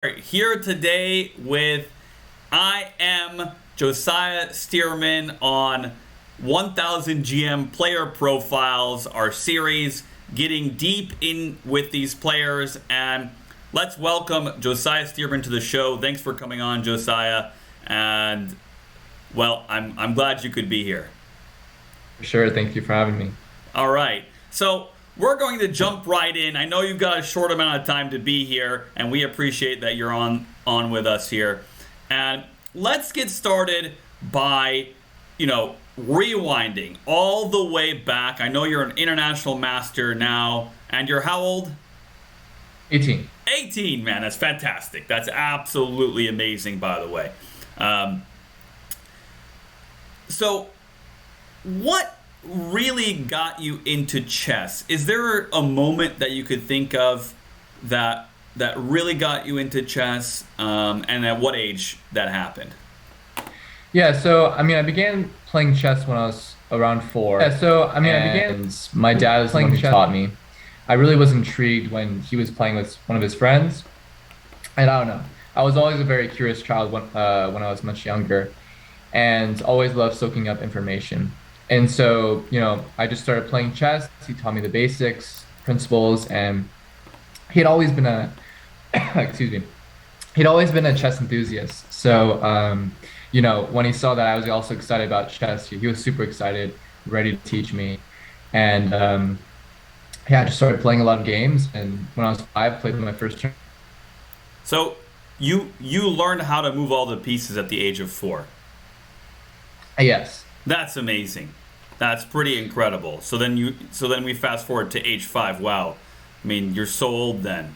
Here today with I am Josiah Stearman on 1000 GM player profiles, our series, getting deep in with these players. And let's welcome Josiah Stearman to the show. Thanks for coming on, Josiah. And well, I'm glad you could be here. Sure, thank you for having me. All right. So we're going to jump right in. I know you've got a short amount of time to be here, and we appreciate that you're on with us here. And let's get started by, rewinding all the way back. I know you're an international master now, and you're how old? 18. 18, man. That's fantastic. That's absolutely amazing, by the way. So what really got you into chess? Is there a moment that you could think of that really got you into chess, and at what age that happened? Yeah, so I began playing chess when I was around 4. Yeah, so I began. My dad was the one who taught me. I really was intrigued when he was playing with one of his friends, and I don't know. I was always a very curious child when I was much younger, and always loved soaking up information. And so, I just started playing chess. He taught me the basics, principles, and he had always been a, excuse me, he'd always been a chess enthusiast. So, when he saw that I was also excited about chess, he was super excited, ready to teach me. And, I just started playing a lot of games. And when I was 5, played my first turn. So you learned how to move all the pieces at the age of 4. Yes. That's amazing. That's pretty incredible. So then we fast forward to age 5. Wow. I mean, you're so old then.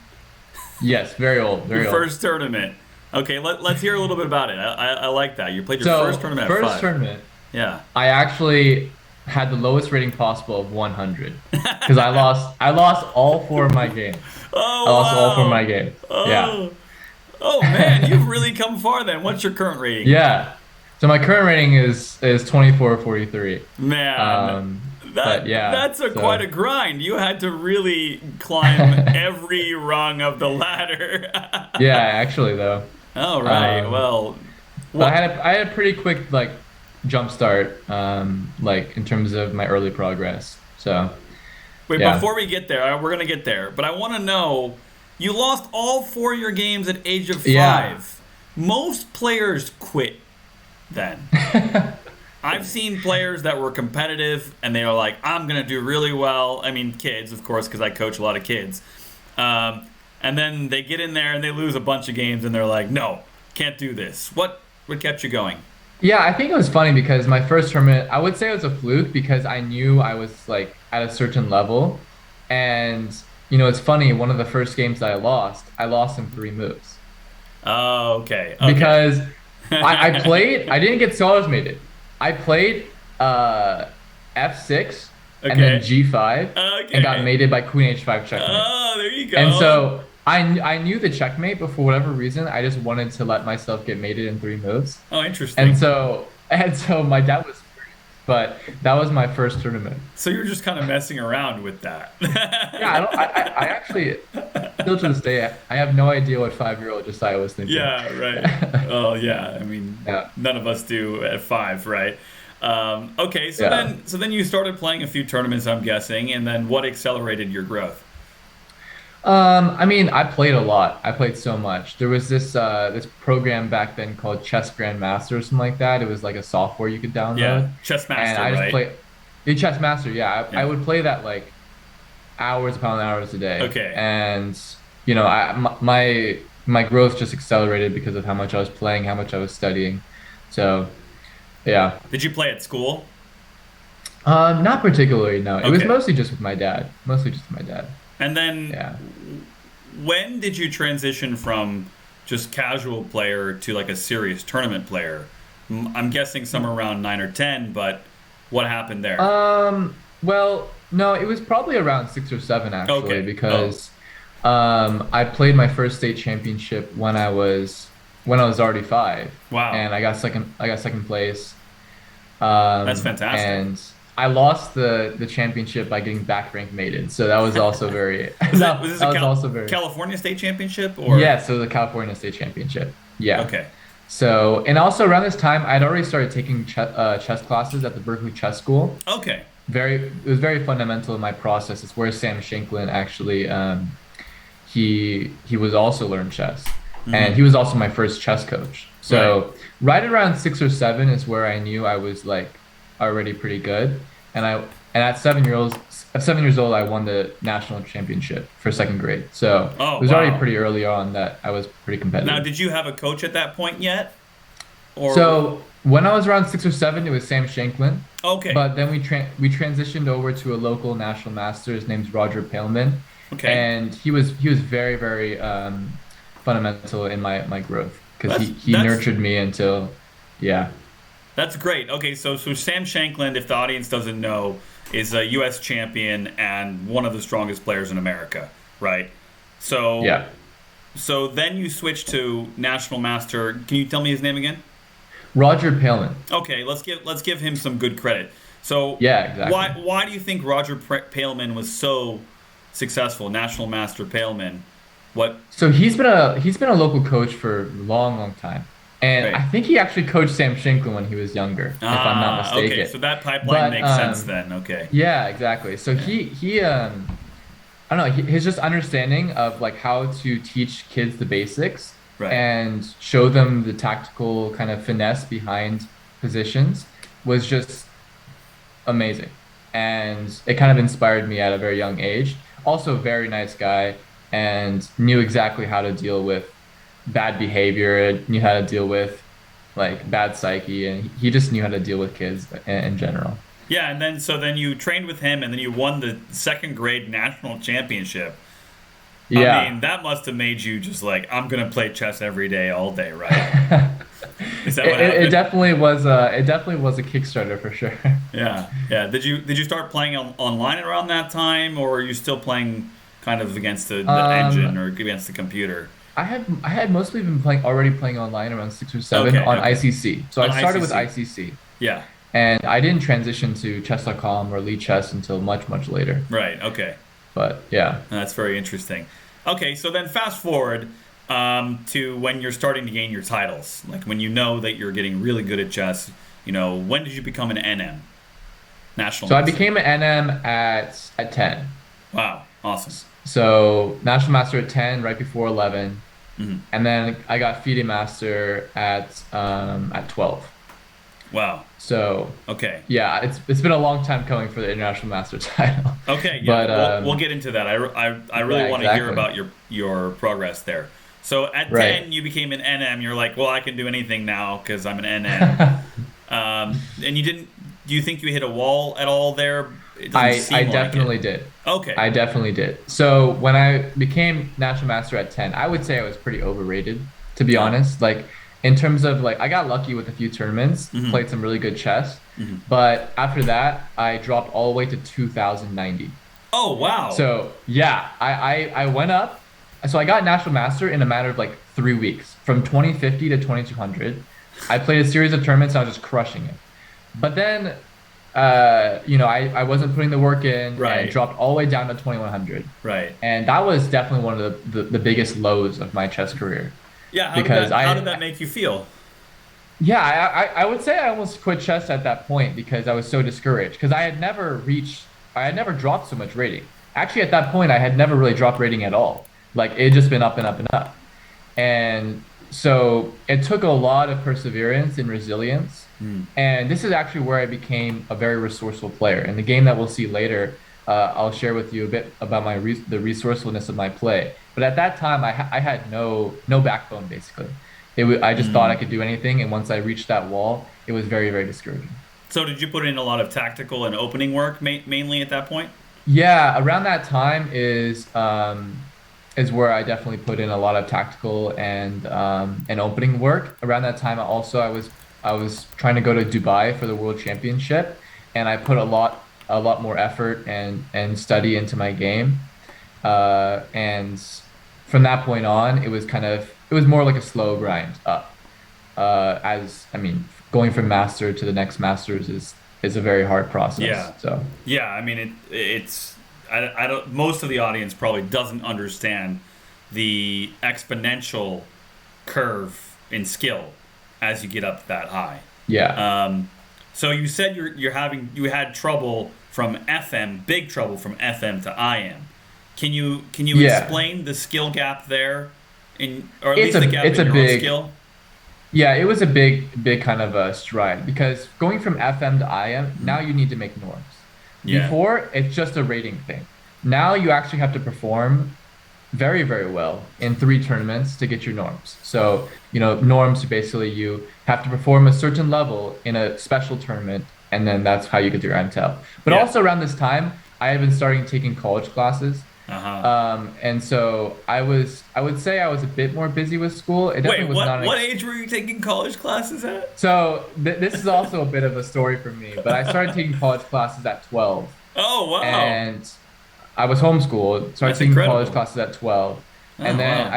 Yes, very old. Very your old. First tournament. Okay, let's hear a little bit about it. I like that. You played your first tournament at 5. First tournament. Yeah. I actually had the lowest rating possible of 100 because I lost all 4 of my games. Oh, I lost all 4 of wow. my games. Oh. Yeah. Oh man, you've really come far then. What's your current rating? Yeah. So my current rating is 24-43. Man, that's so. quite a grind. You had to really climb every rung of the ladder. Yeah, actually though. All right. But I had a pretty quick jump start in terms of my early progress. So wait, yeah. Before we get there, we're gonna get there. But I want to know, you lost all 4 of your games at age of 5. Yeah. Most players quit then. I've seen players that were competitive and they were like, I'm going to do really well. I mean, kids, of course, because I coach a lot of kids. And then they get in there and they lose a bunch of games and they're like, no, can't do this. What kept you going? Yeah, I think it was funny because my first tournament, I would say it was a fluke because I knew I was at a certain level. And, it's funny, one of the first games that I lost in 3 moves. Oh, okay. Because I didn't get automated. I played F6 and then G5 and got mated by Queen H5 checkmate. Oh, there you go. And so I knew the checkmate, but for whatever reason, I just wanted to let myself get mated in 3 moves. Oh, interesting. And so my dad was furious, but that was my first tournament. So you're just kind of messing around with that. Yeah, I actually, still to this day, I have no idea what 5-year-old Josiah was thinking. Yeah, right. Oh, yeah. I mean, None of us do at 5, right? Okay, so then you started playing a few tournaments, I'm guessing, and then what accelerated your growth? I played a lot. I played so much. There was this program back then called Chess Grandmasters or something like that. It was like a software you could download. Yeah, Chess Master, and I just right? played Chess Master. Yeah, I would play that hours upon hours a day. Okay. And my growth just accelerated because of how much I was playing, how much I was studying. So, yeah. Did you play at school? Not particularly. No, it was Okay. mostly just with my dad. And then Yeah. when did you transition from just casual player to a serious tournament player? I'm guessing somewhere around 9 or 10, but what happened there? Well, no, it was probably around 6 or 7 actually, Okay. because I played my first state championship when I was already 5. Wow. And I got second place. That's fantastic. And I lost the championship by getting back ranked mated. So that was also very Was that this a was also very California State Championship or? yeah, so the California State Championship. Yeah. Okay. So, and also around this time, I'd already started taking chess classes at the Berkeley Chess School. Okay. It was very fundamental in my process. It's where Sam Shanklin actually, he was also learned chess, and he was also my first chess coach. Right. So right around 6 or 7 is where I knew I was like already pretty good, and at 7 years old, I won the national championship for second grade. So Oh, it was already wow. pretty early on that I was pretty Now, competitive. did you have a coach at that point yet? Or So when I was around 6 or 7, it was Sam Shanklin, okay. but then we transitioned over to a local national master. His name's Roger Paleman, Okay. and he was very very fundamental in my growth because That's he that's nurtured me until yeah that's great. Okay, so Sam Shanklin, if the audience doesn't know, is a US champion and one of the strongest players in America, right? So yeah so then you switch to National Master. Can you tell me his name again? Roger Paleman. Okay, let's give him some good credit. So Yeah, exactly. why do you think Roger Paleman was so successful? National Master Paleman. What? So he's been a local coach for a long time, and I Right. think he actually coached Sam Shanklin when he was younger, if I'm not Ah, okay. mistaken. So that pipeline But makes sense then. Okay. yeah, exactly. So Yeah. he I don't know, his just understanding of like how to teach kids the basics Right. and show them the tactical kind of finesse behind positions was just amazing. And it kind of inspired me at a very young age. Also, a very nice guy and knew exactly how to deal with bad behavior, knew how to deal with like bad psyche, and he just knew how to deal with kids in general. Yeah, and then so then you trained with him, and then you won the second grade national championship. I Yeah. mean, that must have made you just like, I'm gonna play chess every day, all day, right? Is that what It happened? it definitely was a Kickstarter for sure. Yeah, yeah. Did you start playing online around that time, or are you still playing kind of against the engine Um, or against the computer? I had mostly been playing playing online around 6 or 7 Okay, on okay. ICC. So On I started with ICC. ICC, Yeah. and I didn't transition to chess.com or Lee Chess until much later. Right. Okay. But yeah. That's very interesting. Okay, so then fast forward to when you're starting to gain your titles, like when you know that you're getting really good at chess. When did you become an NM, National So I Master? became an NM at 10. Wow, awesome. So National Master at 10, right before 11, Hmm. and then I got FIDE Master at 12. Wow. So Okay. yeah, it's been a long time coming for the International Master title. Okay. Yeah. But We'll get into that. I really yeah, want to hear exactly. about your progress there. So at Right. 10, you became an NM. You're like, well, I can do anything now because I'm an NM. And you didn't. Do you think you hit a wall at all there? It doesn't I seem like it. definitely did. Okay. I definitely did. So when I became National Master at 10, I would say I was pretty overrated, to be Oh. honest. Like in terms of like I got lucky with a few tournaments, Hmm. played some really good chess, Hmm. but after that, I dropped all the way to 2090. Oh wow. So yeah, I went up. So I got National Master in a matter of like 3 weeks, from 2050 to 2200. I played a series of tournaments. I was just crushing it. But then, I wasn't putting the work in and Right. dropped all the way down to 2100. Right. And that was definitely one of the biggest lows of my chess career Yeah. How did because that how did that make you feel? yeah, I would say I almost quit chess at that point because I was so discouraged because I had never dropped so much rating. Actually, at that point, I had never really dropped rating at all. Like it had just been up and up and up. And so it took a lot of perseverance and resilience. Hmm. And this is actually where I became a very resourceful player. In the game that we'll see later, I'll share with you a bit about the resourcefulness of my play. But at that time, I had no backbone basically. I just thought I could do anything, and once I reached that wall, it was very very discouraging. So did you put in a lot of tactical and opening work mainly at that point? Yeah, around that time is where I definitely put in a lot of tactical and opening work. Around that time, I was trying to go to Dubai for the World Championship, and I put a lot more effort and study into my game. And from that point on, it was more like a slow grind up. As I mean, going from master to the next masters is a very hard process. Yeah. So Yeah, I mean it's I don't most of the audience probably doesn't understand the exponential curve in skill as you get up that high. yeah, So you said you had trouble from FM, big trouble from FM to IM. Can you yeah. explain the skill gap there, or at It's least the a gap it's in a your own big skill? Yeah, it was a big kind of a stride because going from FM to IM, now you need to make norms. Yeah. Before, it's just a rating thing. Now you actually have to perform very, very well in 3 tournaments to get your norms. So, norms basically you have to perform a certain level in a special tournament, and then that's how you get your MTEL. But Yeah. also around this time, I had been starting taking college classes. Uh-huh. And so I would say I was a bit more busy with school. It Wait, definitely was not what age were you taking college classes at? so this is also a bit of a story for me, but I started taking college classes at 12, Oh, wow. and I was homeschooled, started That's taking college incredible. classes at 12, Oh, and then wow.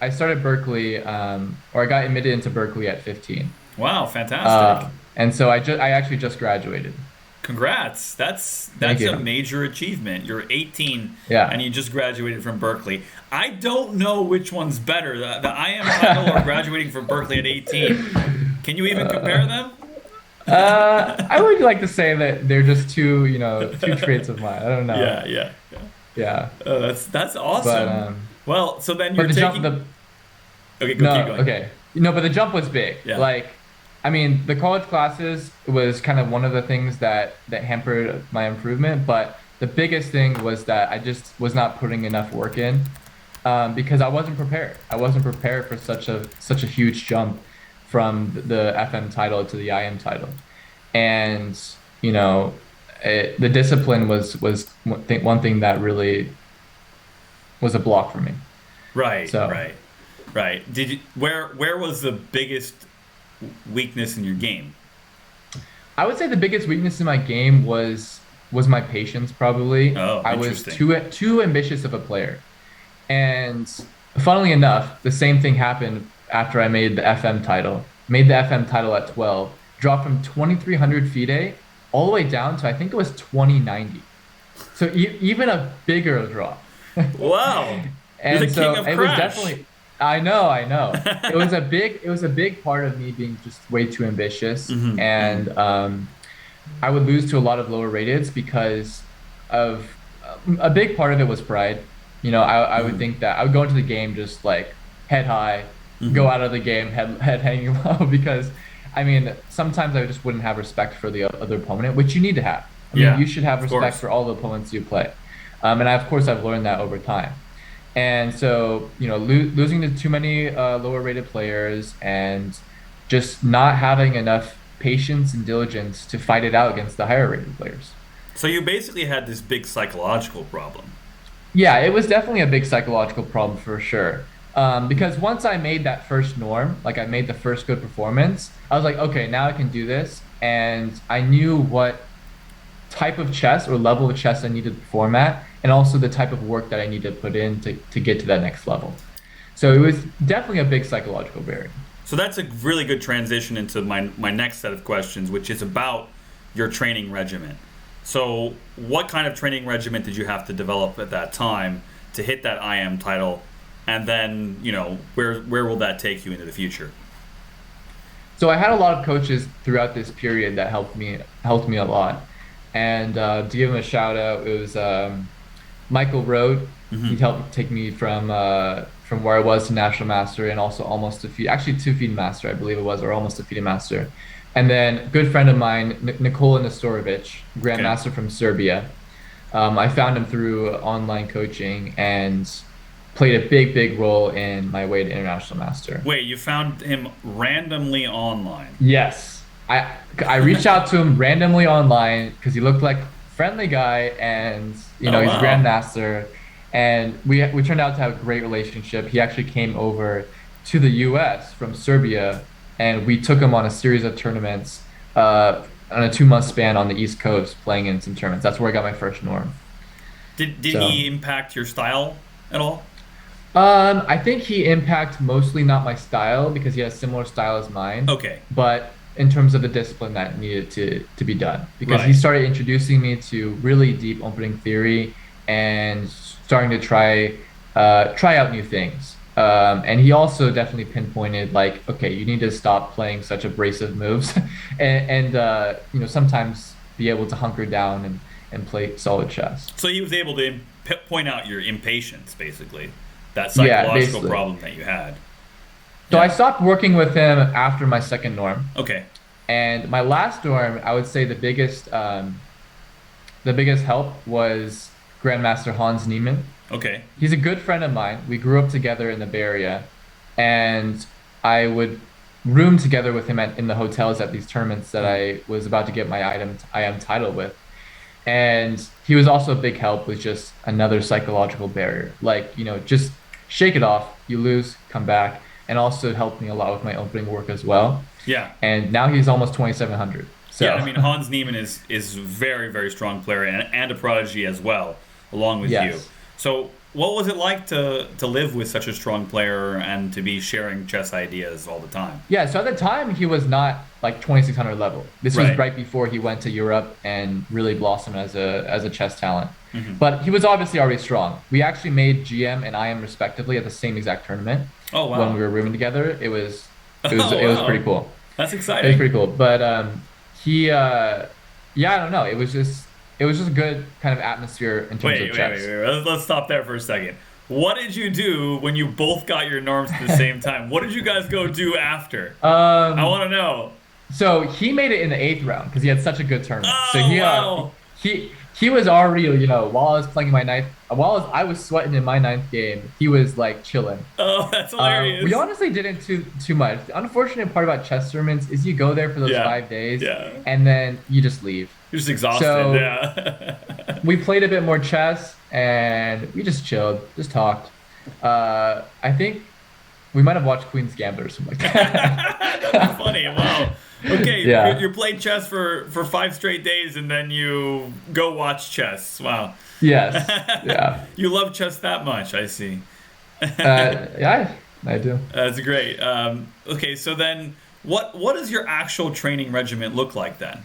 I started Berkeley, or I got admitted into Berkeley at 15. Wow, fantastic. And so I actually just graduated. Congrats. That's Thank a you. major achievement. You're 18 and Yeah. you just graduated from Berkeley. I don't know which one's better, the IM title or graduating from Berkeley at 18. Can you even compare them? I would like to say that they're just two traits of mine. I don't know. Yeah, yeah, yeah. Yeah, That's but awesome. Well, so then but you're the jump, taking. the Okay, go keep no, going. okay. No, but the jump was big. Yeah. Like, I mean, the college classes was kind of one of the things that hampered my improvement, but the biggest thing was that I just was not putting enough work in, because I wasn't prepared. I wasn't prepared for such a huge jump from the FM title to the IM title, and the discipline was one thing that really was a block for me. Right, So. right, right. Did you where was the biggest weakness in your game? I would say the biggest weakness in my game was my patience, probably. Oh, I was interesting. too ambitious of a player. And funnily enough, the same thing happened after I made the FM title. Made the FM title at 12, dropped from 2300 FIDE all the way down to I think it was 2090. So even a bigger drop. Wow. You're the And king so of it was Crash. definitely, I know. It was a big part of me being just way too ambitious, Hmm. and I would lose to a lot of lower rateds because of a big part of it was pride. I would think that I would go into the game just like head high, go Hmm. out of the game head hanging low because I mean sometimes I just wouldn't have respect for the other opponent, which you need to have. I mean, Yeah, you should have of respect course. for all the opponents you play, and of course I've learned that over time. And so, losing to too many lower rated players and just not having enough patience and diligence to fight it out against the higher rated players. So you basically had this big psychological problem. Yeah, it was definitely a big psychological problem for sure. Because once I made that first norm, like I made the first good performance, I was like, okay, now I can do this. And I knew what type of chess or level of chess I needed to perform at, and also the type of work that I need to put in to get to that next level. So it was definitely a big psychological barrier. So that's a really good transition into my next set of questions, which is about your training regimen. So what kind of training regimen did you have to develop at that time to hit that IM title? And then, where will that take you into the future? So I had a lot of coaches throughout this period that helped me a lot. And to give him a shout out, it was Michael Road. Hmm. He helped take me from where I was to National Master and also almost to feed, actually to feed master, I believe it was, or almost to feed master. And then good friend of mine, Nikola Nestorovic, Okay. grandmaster from Serbia. I found him through online coaching and played a big role in my way to international master. Wait, you found him randomly online? Yes. I reached out to him randomly online because he looked like a friendly guy and Oh, he's wow. grandmaster and we turned out to have a great relationship. He actually came over to the US from Serbia and we took him on a series of tournaments on a 2 month span on the East Coast playing in some tournaments. That's where I got my first norm. Did So he impact your style at all? I think he impacted mostly not my style because he has similar style as mine. Okay. But in terms of the discipline that needed to be done because he Right. started introducing me to really deep opening theory and starting to try out new things. And he also definitely pinpointed like, okay, you need to stop playing such abrasive moves, and sometimes be able to hunker down and play solid chess. So he was able to point out your impatience, basically, that Yeah, psychological basically. problem that you had. So I Yeah. stopped working with him after my second norm, Okay. and my last norm, I would say the biggest help was Grandmaster Hans Niemann. Okay. He's a good friend of mine. We grew up together in the Bay Area, and I would room together with him in the hotels at these tournaments that I was about to get my IM title with. And he was also a big help with just another psychological barrier. Like, just shake it off. You lose, come back, and also helped me a lot with my opening work as well. Yeah. And now he's almost 2,700. Yeah. So, I mean, Hans Niemann is a very very strong player and a prodigy as well, along with you. yes. So, what was it like to live with such a strong player and to be sharing chess ideas all the time? Yeah, so at the time he was not like 2,600 level. This was Right. right before he went to Europe and really blossomed as a chess talent. Hmm. But he was obviously already strong. We actually made GM and IM respectively at the same exact tournament Oh when we wow. were rooming together. It was it was Oh it was pretty wow. cool. That's It was exciting. pretty cool. But he yeah, I don't know. It was just a good kind of atmosphere in terms of chess. Let's stop there for a second. What did you do when you both got your norms at the same time? What did you guys go do after? I Um want to know. So he made it in the eighth round because he had such a good tournament. So Oh wow. he was already while I was playing my ninth while I was sweating in my ninth game, he was like chilling. Oh, that's We hilarious. honestly didn't too much. The unfortunate part about chess tournaments is you go there for those Yeah. 5 days Yeah. and then you just leave. You're just exhausted. So Yeah. we played a bit more chess and we just chilled, just talked. I think we might have watched Queen's Gambit or something like That's that. funny. Wow. Okay, Yeah. you're playing chess for 5 straight days, and then you go watch chess. Wow. Yes. Yeah. You love chess that much, I see. Yeah, I do. That's great. Okay, so then what does your actual training regimen look like then?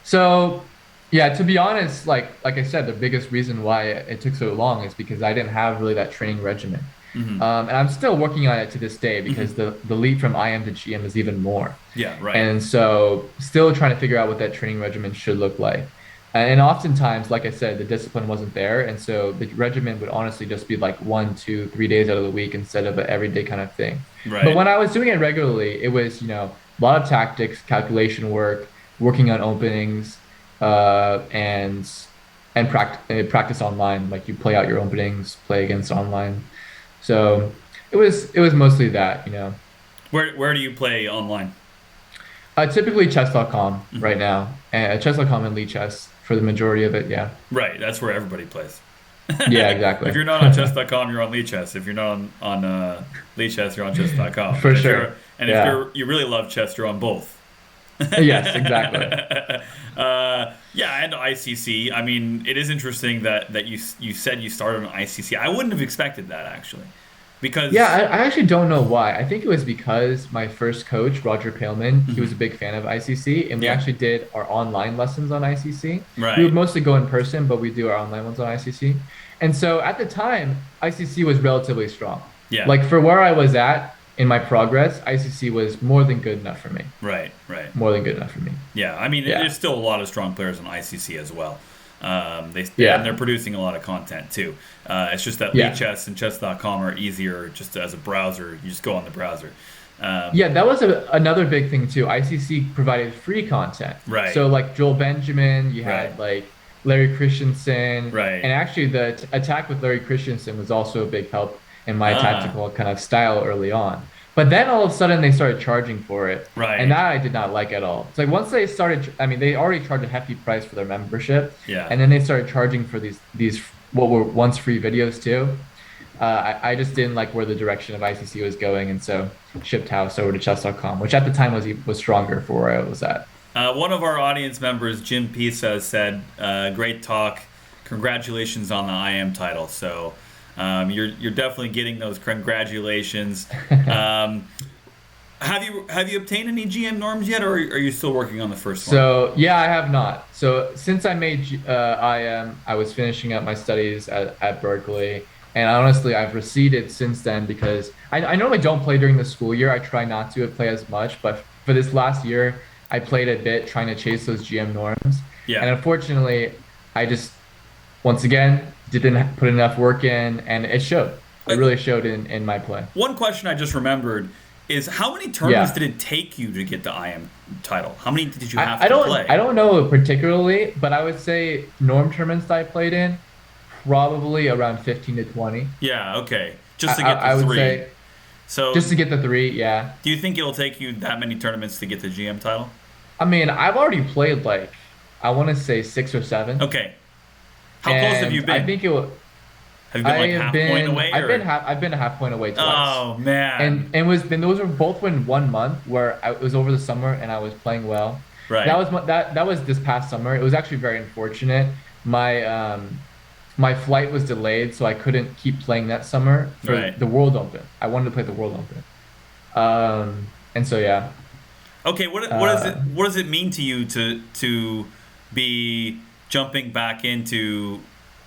So, yeah, to be honest, like I said, the biggest reason why it took so long is because I didn't have really that training regimen. Hmm. And I'm still working on it to this day Hmm. because the leap from IM to GM is even more. Yeah, right. And so, still trying to figure out what that training regimen should look like. And oftentimes, like I said, the discipline wasn't there. And so the regimen would honestly just be like 1, 2, 3 days out of the week instead of an everyday kind of thing. But Right. when I was doing it regularly, it was, a lot of tactics, calculation work, working on openings, and practice online. Like you play out your openings, play against online. So it was mostly that. Where do you play online? Typically chess.com Hmm. right now. Chess.com and Lee Chess for the majority of it, yeah. Right, that's where everybody plays. Yeah, If exactly. you're not on chess.com, you're on Lichess. If you're not on Lichess, you're on chess.com. For sure. If Yeah. you really love chess, you're on both. Yes, exactly. Yeah, and ICC. I mean, it is interesting that you said you started on ICC. I wouldn't have expected that actually, Yeah, because I actually don't know why. I think it was because my first coach, Roger Paleman, he was Mhm. a big fan of ICC, and we Yeah, actually did our online lessons on ICC. We would right. mostly go in person, but we do our online ones on ICC. And so at the time, ICC was relatively strong. Yeah, Like for where I was at in my progress, ICC was more than good enough for me. right. More than good enough for me. Yeah, I mean, Yeah. there's still a lot of strong players on ICC as well. And Yeah. they're producing a lot of content too. It's just that Yeah. Lichess and chess.com are easier just as a browser. You just go on the browser. Um, Yeah, that was another big thing too. ICC provided free content. Right. So like Joel Benjamin, you right, had like Larry Christensen, right. and actually the attack with Larry Christensen was also a big help in my Ah, tactical kind of style early on. But then all of a sudden they started charging for it, and right. that I did not like at all. It's like once they started, I mean, they already charged a hefty price for their membership, Yeah. and then they started charging for these what were once free videos too. I just didn't like where the direction of ICC was going, and so shipped house over to chess.com, which at the time was stronger for where I was at. One of our audience members, Jim Pisa, said, "Great talk. Congratulations on the IM title." So you're definitely getting those congratulations. Um, Have you obtained any GM norms yet, or are you still working on the first one? So yeah, I have not. So since I made IM, I was finishing up my studies at Berkeley, and honestly, I've receded since then because I normally don't play during the school year. I try not to play as much, but for this last year, I played a bit trying to chase those GM norms, and Yeah. unfortunately, I just once again didn't put enough work in, and it showed. It Uh, really showed in my play. One question I just remembered is how many tournaments Yeah. did it take you to get the IM title? How many did you I, have I to don't I play? don't know particularly, but I would say norm tournaments that I played in probably around 15 to 20. Yeah, okay. I, Just to I, get the I would three. say So, just to get the three, yeah. do you think it'll take you that many tournaments to get the GM title? I mean, I've already played like I want to say six or seven, Okay. How close have you and I been? think it will. Have you been I like have half point been away or? I've been a half point away twice, Oh man. and was been those were both in 1 month where it was over the summer and I was playing well. That Right. was that was this past summer. It was actually very unfortunate. My flight was delayed, so I couldn't keep playing that summer for Right. the World Open. I wanted to play the World Open. And so yeah. Okay, Uh, what does it mean to you to be jumping back into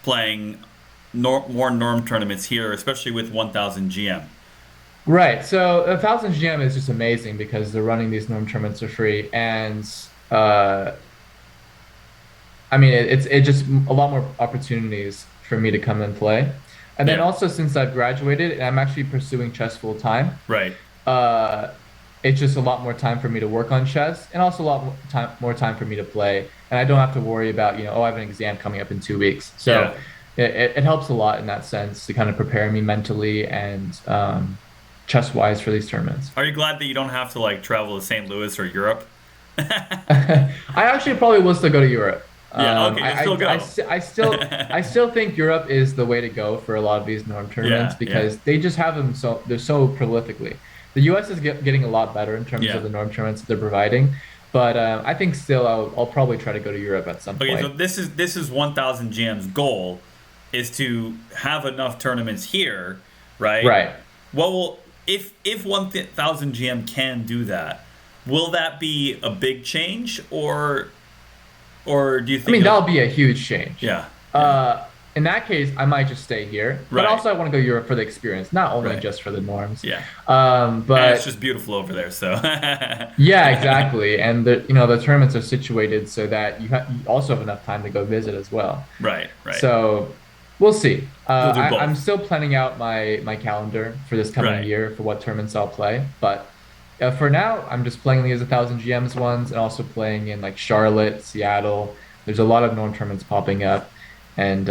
playing more norm tournaments here, especially with 1000 GM? right. So 1,000 GM is just amazing because they're running these norm tournaments for free, and uh, I mean it's just a lot more opportunities for me to come and play. And then Yeah. also since I've graduated and I'm actually pursuing chess full time, Right. uh, it's just a lot more time for me to work on chess and also a lot more time for me to play. And I don't have to worry about, oh, I have an exam coming up in 2 weeks. Yeah. So it helps a lot in that sense to kind of prepare me mentally and chess wise for these tournaments. Are you glad that you don't have to like travel to St. Louis or Europe? I actually probably will still go to Europe. Yeah, okay, you'll still go. I still think Europe is the way to go for a lot of these norm tournaments Yeah, yeah, because they just have them they're so prolifically. The U.S. is getting a lot better in terms of yeah. the norm tournaments that they're providing, but I think still I'll probably try to go to Europe at some Okay, so point. this is 1000 GM's goal is to have enough tournaments here, right? Right. What will if 1000 GM can do that, will that be a big change or do you I think mean, it'll, that'll be a huge change. yeah, yeah, Uh, in that case, I might just stay here, but right, also I want to go to Europe for the experience, not only right, just for the norms. yeah. And it's But just beautiful over there, so yeah, exactly. And the tournaments are situated so that you also have enough time to go visit as well. right, right. So we'll see. You'll do I'm both, still planning out my calendar for this coming right? year for what tournaments I'll play. But for now, I'm just playing these 1,000 GMs ones and also playing in like Charlotte, Seattle. There's a lot of norm tournaments popping up, and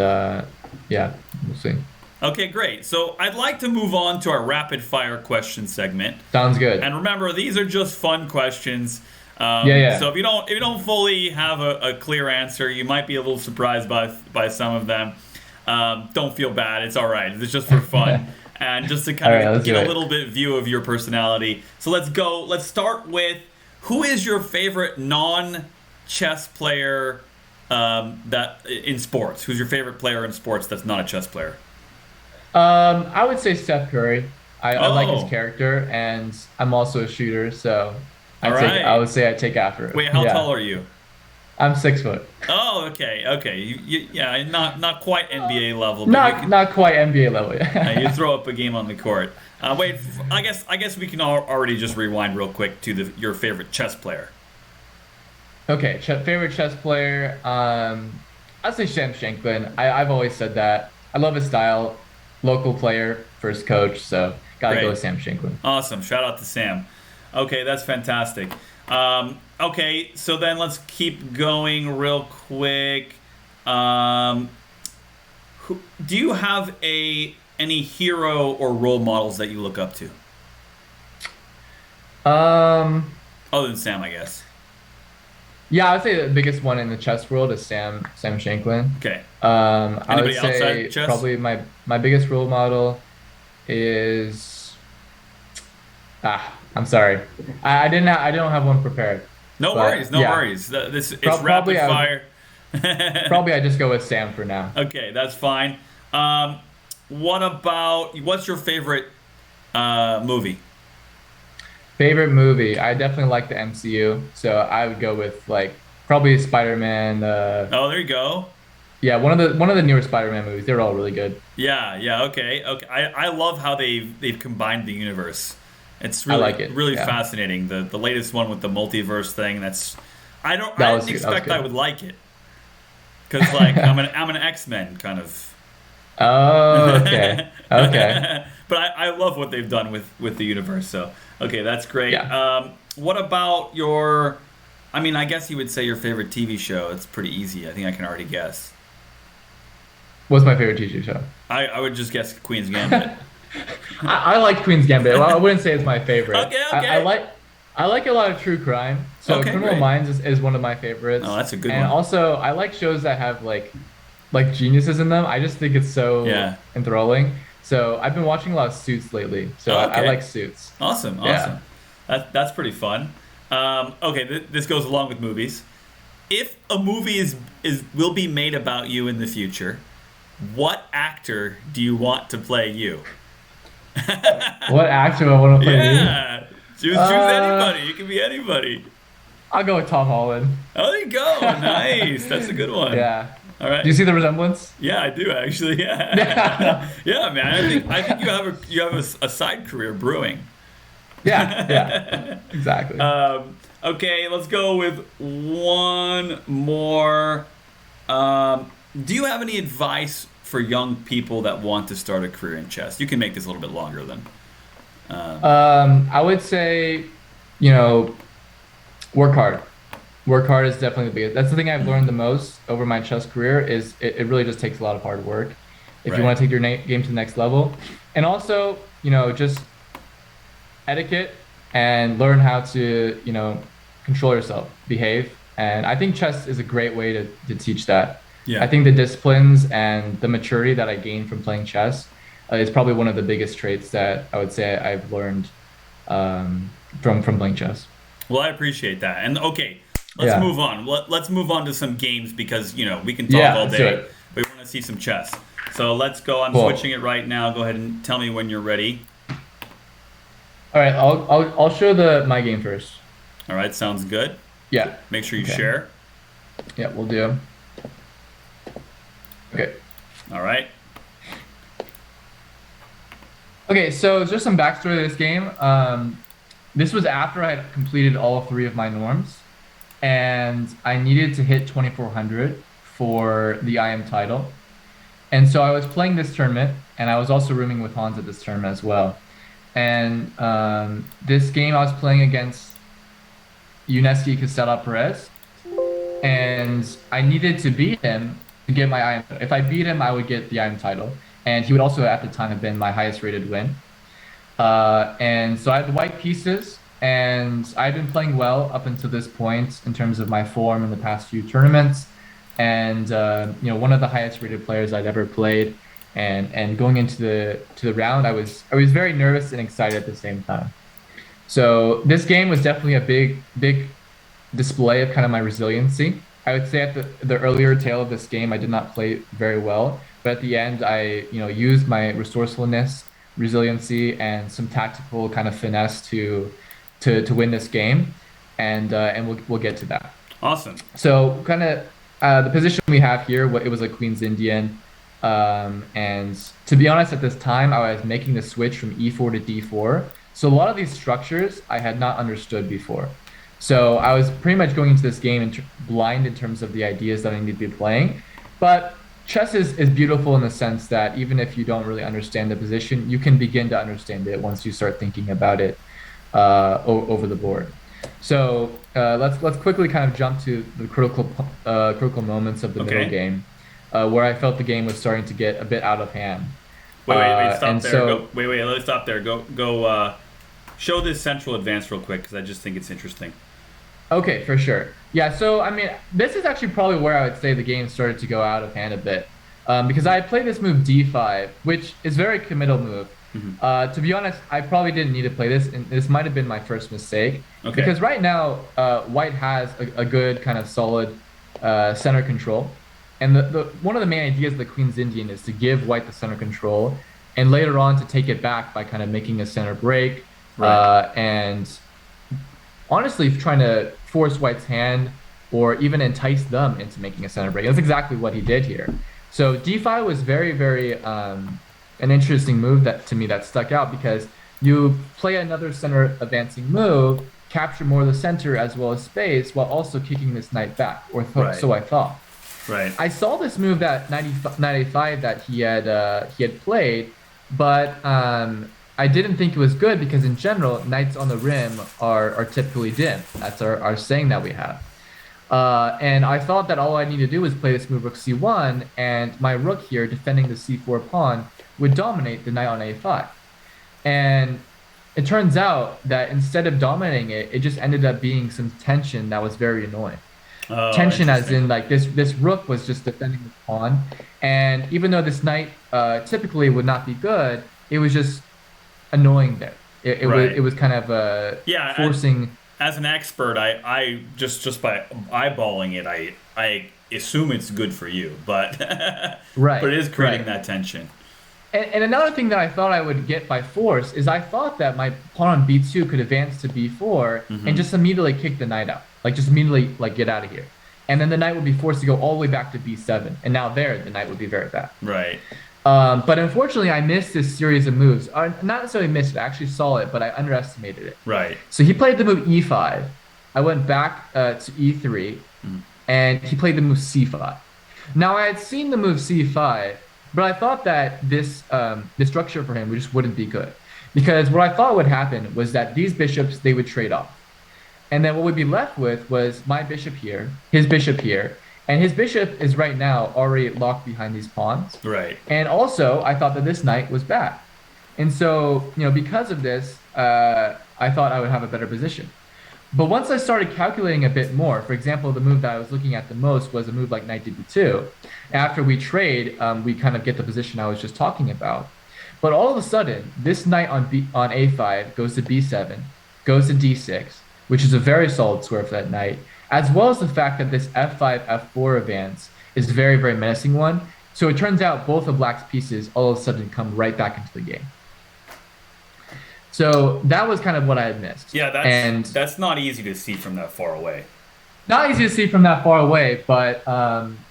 yeah, we'll see. Okay, great. So I'd like to move on to our rapid fire question segment. Sounds good. And remember, these are just fun questions. Yeah, So yeah. if you don't fully have a clear answer, you might be a little surprised by some of them. Don't feel bad. It's all right. It's just for fun and just to All kind right, of let's get do a it. little bit view of your personality. So let's go. Let's start with who is your favorite non-chess player that in sports? Who's your favorite player in sports that's not a chess player? I would say Steph Curry. I like his Oh, character, and I'm also a shooter, so all I right. would say I take after him. Wait, how Yeah, tall are you? I'm 6 foot. Oh, okay, okay. Yeah, not quite NBA level, but you can Not quite NBA level. you Yeah. throw up a game on the court. Wait, I guess we can already just rewind real quick to your favorite chess player. Okay, favorite chess player. I'd say Sam Shanklin. I've always said that. I love his style. Local player, first coach, so gotta go Great, with Sam Shanklin. awesome. Shout out to Sam. Okay, that's fantastic. Okay, so then let's keep going real quick. Um, do you have any hero or role models that you look up to, Um, other than Sam, I guess? yeah, I'd say the biggest one in the chess world is Sam Shanklin. Okay. I would Anybody outside say chess? probably my biggest role model is I'm sorry. I don't have one prepared. No But worries, no yeah, worries. It's rapid probably fire. probably I just go with Sam for now. Okay, that's fine. What's your favorite movie? Favorite movie? I definitely like the MCU, so I would go with like probably Spider-Man. Oh, there you go. Yeah, one of the newer Spider-Man movies. They're all really good. Yeah, yeah, okay, okay. I love how they've combined the universe. It's I really like it. really Yeah, fascinating. The latest one with the multiverse thing. that I was didn't good. That was expect I good. would like it because like I'm an X-Men kind of. Oh, okay. Okay. But I love what they've done with the universe. So okay, that's great. Yeah. What about your? I mean, I guess you would say your favorite TV show. It's pretty easy. I think I can already guess. What's my favorite TV show? I would just guess Queen's Gambit. I like Queen's Gambit. Well, I wouldn't say it's my favorite. Okay, I okay, like I like a lot of true crime. So okay, Criminal great. Minds is one of my favorites. Oh, that's a good And one. also I like shows that have like geniuses in them. I just think it's so Yeah. enthralling. So I've been watching a lot of Suits lately. So Oh, I okay. like Suits. Awesome, Yeah. awesome. That's pretty fun. Okay, this goes along with movies. If a movie is will be made about you in the future, what actor do you want to play you? What actor I want to play me? Yeah, choose Uh, anybody. You can be anybody. I'll go with Tom Holland. Oh, there you go. Nice. That's a good one. Yeah. All Do you right. see the resemblance? Yeah, I do actually. Yeah. Yeah, yeah, man. I think you have a side career brewing. Yeah. Yeah. Exactly. Okay, let's go with one more. Do you have any advice for young people that want to start a career in chess? You can make this a little bit longer than. I would say, you know, work hard. Work hard is definitely the biggest. That's the thing I've learned the most over my chess career is it really just takes a lot of hard work if you Right. want to take your game to the next level. And also, just etiquette and learn how to, control yourself, behave. And I think chess is a great way to teach that. I Yeah. think the disciplines and the maturity that I gained from playing chess is probably one of the biggest traits that I would say I've learned from playing chess. Well, I appreciate that. And okay, let's Yeah. move on. Let's move on to some games because we can talk Yeah, all let's do day. it. We want to see some chess. So let's go. I'm Cool. switching it right now. Go ahead and tell me when you're ready. All right, I'll show the my game first. All right, sounds good. Yeah. Make sure you Okay. share. Yeah, we'll do. Okay. All right. Okay, so just some backstory to this game. This was after I had completed all three of my norms, and I needed to hit 2400 for the IM title. And so I was playing this tournament, and I was also rooming with Hans at this tournament as well. And this game I was playing against Yuneski Castella Perez, and I needed to beat him to get my IM. If I beat him, I would get the IM title, and he would also at the time have been my highest rated win. And so I had the white pieces, and I've been playing well up until this point in terms of my form in the past few tournaments. And one of the highest rated players I'd ever played. And going into the round, I was very nervous and excited at the same time. So this game was definitely a big display of kind of my resiliency. I would say at the earlier tail of this game, I did not play very well, but at the end, I used my resourcefulness, resiliency, and some tactical kind of finesse to win this game, and we'll get to that. Awesome. So kind of the position we have here, it was like Queen's Indian, and to be honest, at this time, I was making the switch from E4 to D4. So a lot of these structures I had not understood before. So I was pretty much going into this game blind in terms of the ideas that I need to be playing. But chess is beautiful in the sense that even if you don't really understand the position, you can begin to understand it once you start thinking about it over the board. So let's quickly kind of jump to the critical moments of the middle Okay. game, where I felt the game was starting to get a bit out of hand. Wait. Stop And there. so Go. Wait. Let's stop there. Go. Show this central advance real quick because I just think it's interesting. Okay, for sure. Yeah, so I mean, this is actually probably where I would say the game started to go out of hand a bit, because I played this move D5, which is a very committal move. To be honest, I probably didn't need to play this, and this might have been my first mistake. Okay. Because right now, White has a good kind of solid center control, and the one of the main ideas of the Queen's Indian is to give White the center control, and later on to take it back by kind of making a center break, Right. and honestly trying to force white's hand or even entice them into making a center break. That's exactly what he did here. So d5 was very, very an interesting move that to me that stuck out because you play another center advancing move, capture more of the center as well as space, while also kicking this knight back, or Right. so I thought. Right. I saw this move that 95 that he had played, but I didn't think it was good because in general, knights on the rim are typically dim. That's our saying that we have. And I thought that all I need to do was play this move rook c1, and my rook here defending the c4 pawn would dominate the knight on a5. And it turns out that instead of dominating it, it just ended up being some tension that was very annoying. Oh, Tension as interesting. in like this rook was just defending the pawn, and even though this knight typically would not be good, it was just annoying there. Right. It was kind of Yeah. forcing. As an expert, I just by eyeballing it, I assume it's good for you, but Right, but it is creating right. that tension. And another thing that I thought I would get by force is I thought that my pawn on b2 could advance to b4 and just immediately kick the knight out, like just immediately like get out of here, and then the knight would be forced to go all the way back to b7, and now there the knight would be very bad. Right. But unfortunately, I missed this series of moves. Not necessarily missed it, I actually saw it, but I underestimated it. Right. So he played the move e5. I went back to e3, and he played the move c5. Now I had seen the move c5, but I thought that this structure for him just wouldn't be good, because what I thought would happen was that these bishops they would trade off, and then what we'd be left with was my bishop here, and his bishop is right now already locked behind these pawns. Right. And also, I thought that this knight was bad. And so, because of this, I thought I would have a better position. But once I started calculating a bit more, for example, the move that I was looking at the most was a move like knight to b2. After we trade, we kind of get the position I was just talking about. But all of a sudden, this knight on a5 goes to b7, goes to d6, which is a very solid square for that knight, as well as the fact that this f5, f4 advance is a very, very menacing one. So it turns out both of black's pieces all of a sudden come right back into the game. So that was kind of what I had missed. Yeah, and that's not easy to see from that far away. not easy to see from that far away, but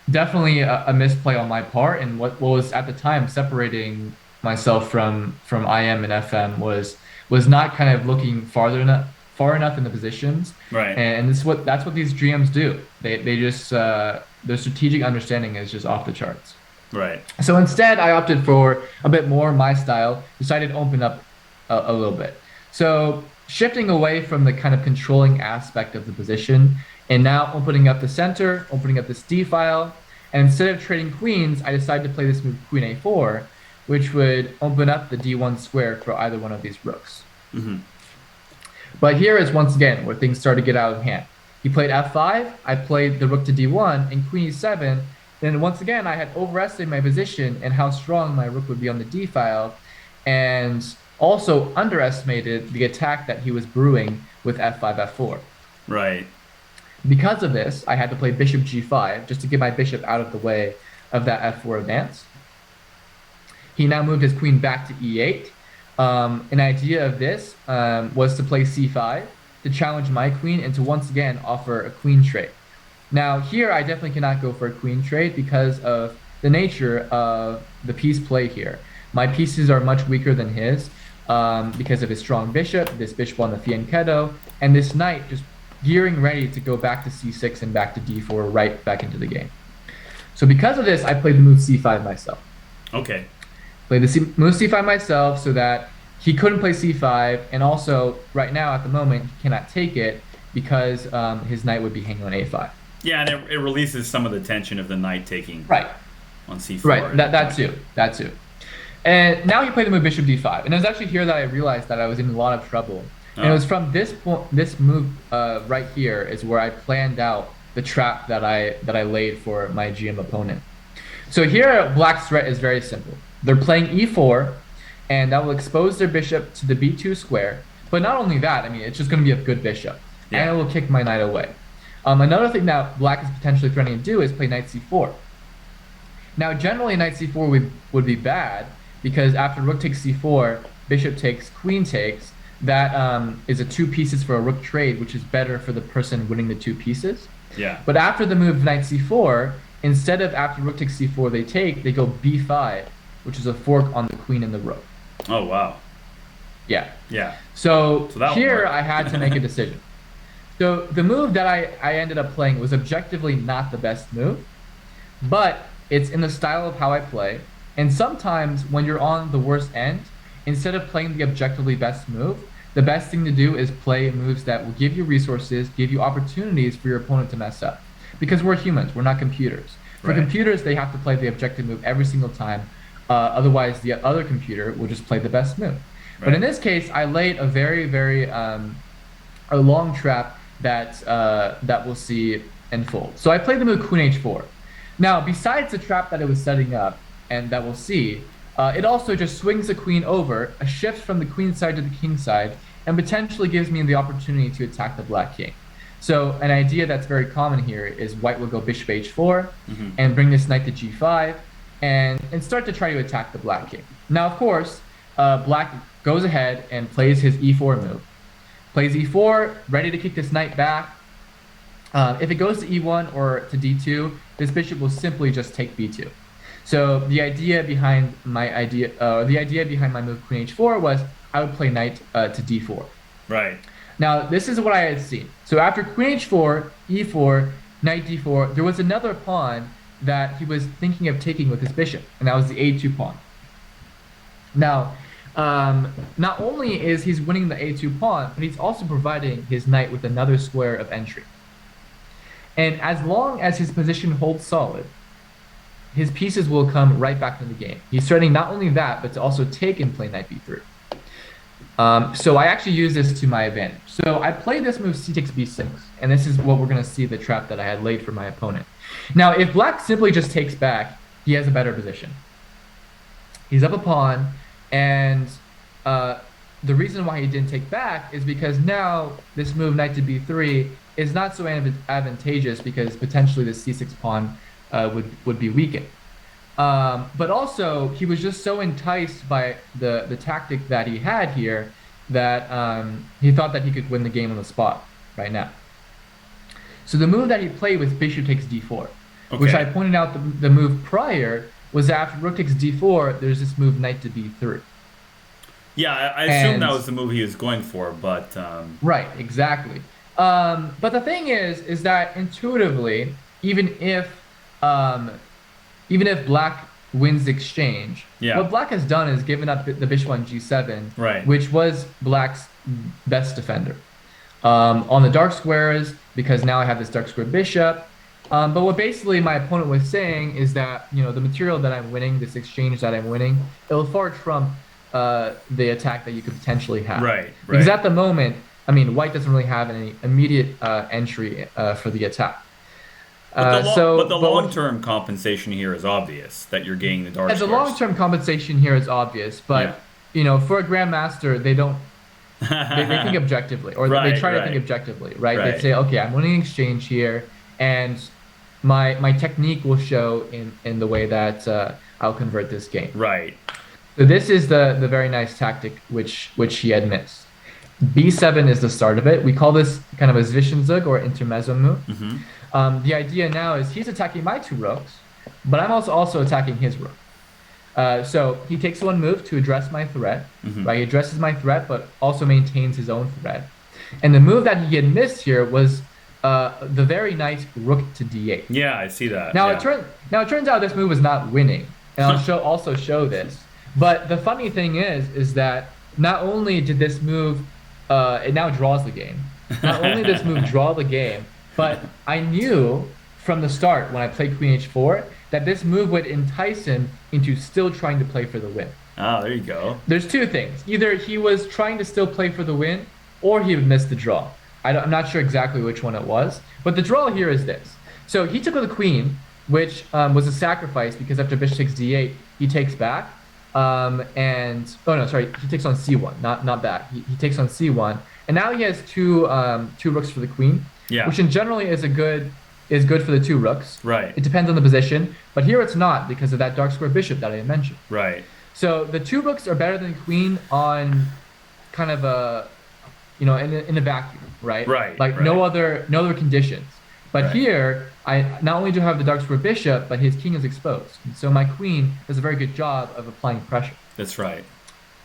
definitely a misplay on my part. And what was at the time separating myself from IM and FM was not kind of looking far enough in the positions. Right. And that's what these GMs do. They just their strategic understanding is just off the charts. Right. So instead, I opted for a bit more my style, decided to open up a little bit. So shifting away from the kind of controlling aspect of the position, and now opening up the center, opening up this D file, and instead of trading queens, I decided to play this move Queen A4, which would open up the D1 square for either one of these rooks. But here is once again where things start to get out of hand. He played F5, I played the rook to D1, and Queen E7. Then once again, I had overestimated my position and how strong my rook would be on the D file, and also underestimated the attack that he was brewing with F5, F4. Right. Because of this, I had to play bishop G5 just to get my bishop out of the way of that F4 advance. He now moved his queen back to E8. An idea of this was to play C5 to challenge my queen and to once again offer a queen trade. Now here I definitely cannot go for a queen trade because of the nature of the piece play here. My pieces are much weaker than his because of his strong bishop, this bishop on the fianchetto, and this knight just gearing ready to go back to C6 and back to D4 right back into the game. So because of this, I played the move C5 myself. Okay. Played the move C5 myself so that he couldn't play C5, and also right now at the moment he cannot take it because his knight would be hanging on A5. Yeah, and it releases some of the tension of the knight taking Right. on C4. Right, that too. And now he played the move bishop D5, and it was actually here that I realized that I was in a lot of trouble. And it was from this point, this move right here is where I planned out the trap that I laid for my GM opponent. So here, black's threat is very simple. They're playing E4, and that will expose their bishop to the B2 square. But not only that, I mean, it's just going to be a good bishop, and it will kick my knight away. Another thing that black is potentially threatening to do is play knight C4. Now, generally, knight C4 would be bad because after rook takes C4, bishop takes, queen takes. that is a two pieces for a rook trade, which is better for the person winning the two pieces. Yeah. But after the move knight c4, instead of after rook takes c4 they go b5, which is a fork on the queen and the rook. Oh, wow. Yeah. Yeah. So that here I had to make a decision. So the move that I ended up playing was objectively not the best move, but it's in the style of how I play. And sometimes when you're on the worst end, instead of playing the objectively best move, the best thing to do is play moves that will give you resources, give you opportunities for your opponent to mess up. Because we're humans, we're not computers. For computers, they have to play the objective move every single time. Otherwise, the other computer will just play the best move. But in this case, I laid a very, very a long trap that we'll see unfold. So I played the move queen h4. Now, besides the trap that it was setting up, and that we'll see, it also just swings the queen over, a shift from the queen side to the king side, and potentially gives me the opportunity to attack the black king. So an idea that's very common here is white will go bishop h4 and bring this knight to g5 and start to try to attack the black king. Now, of course, black goes ahead and plays his e4 move. Plays e4, ready to kick this knight back. If it goes to e1 or to d2, this bishop will simply just take b2. So the idea behind my move queen h4 was I would play knight to d4. Right. Now this is what I had seen. So after queen h4, e4, knight d4, there was another pawn that he was thinking of taking with his bishop, and that was the a2 pawn. Now, not only is he's winning the a2 pawn, but he's also providing his knight with another square of entry. And as long as his position holds solid, his pieces will come right back into the game. He's threatening not only that, but to also take and play knight b3. So I actually use this to my advantage. So I played this move c takes b6, and this is what we're going to see, the trap that I had laid for my opponent. Now, if black simply just takes back, he has a better position. He's up a pawn, and the reason why he didn't take back is because now this move knight to b3 is not so advantageous because potentially the c6 pawn would be weakened. But also, he was just so enticed by the tactic that he had here that he thought that he could win the game on the spot right now. So the move that he played was bishop takes d4, which I pointed out the move prior was after rook takes d4, there's this move knight to b3. Yeah, I assumed that was the move he was going for, but... Right, exactly. But the thing is that intuitively, even if black wins the exchange, what black has done is given up the bishop on g7, which was black's best defender. On the dark squares, because now I have this dark square bishop. But what basically my opponent was saying is that, the material that I'm winning, this exchange that I'm winning, it will far trump the attack that you could potentially have. Right. Because at the moment, white doesn't really have any immediate entry for the attack. But the long-term compensation here is obvious that you're gaining the dark squares. The long-term compensation here is obvious, but for a grandmaster, they don't. They think objectively, or they try to think objectively, right? They say, okay, I'm winning an exchange here, and my technique will show in the way that I'll convert this game. Right. So this is the very nice tactic which he had missed. B7 is the start of it. We call this kind of a Zwischenzug or intermezzo move. The idea now is he's attacking my two rooks, but I'm also attacking his rook. So he takes one move to address my threat, right? He addresses my threat, but also maintains his own threat. And the move that he had missed here was the very nice rook to d8. Yeah, I see that. Now it turns out this move was not winning, and I'll also show this. But the funny thing is that not only did this move, it now draws the game. Not only did this move draw the game, but I knew from the start when I played queen h4 that this move would entice him into still trying to play for the win. Oh, there you go. There's two things. Either he was trying to still play for the win, or he would miss the draw. I'm not sure exactly which one it was, but the draw here is this. So he took with the queen, which was a sacrifice because after bishop takes d8, he takes back. He takes on c1, not back. He takes on c1, and now he has two rooks for the queen, which in generally is good for the two rooks. Right. It depends on the position, but here it's not because of that dark square bishop that I mentioned. Right. So the two rooks are better than queen on kind of a, in a vacuum, right? Right, Like right. no other conditions. But Right. here, I not only do I have the dark square bishop, but his king is exposed. And so my queen does a very good job of applying pressure. That's right.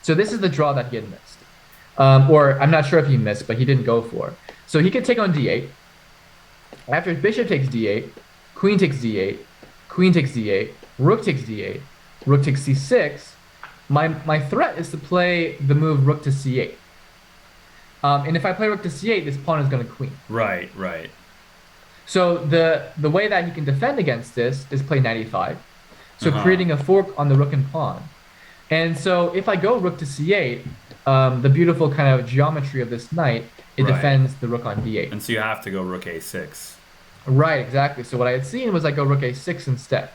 So this is the draw that he had missed. Or I'm not sure if he missed, but he didn't go for. So he could take on d8. After bishop takes d8, queen takes d8, queen takes d8, rook takes d8, rook takes c6. My threat is to play the move rook to c8. And if I play rook to c8, this pawn is going to queen. Right, right. So the way that he can defend against this is play knight e5. So creating a fork on the rook and pawn. And so if I go rook to c8, the beautiful kind of geometry of this knight, it defends the rook on d8. And so you have to go rook a6. Right, exactly. So what I had seen was I go rook a6 instead.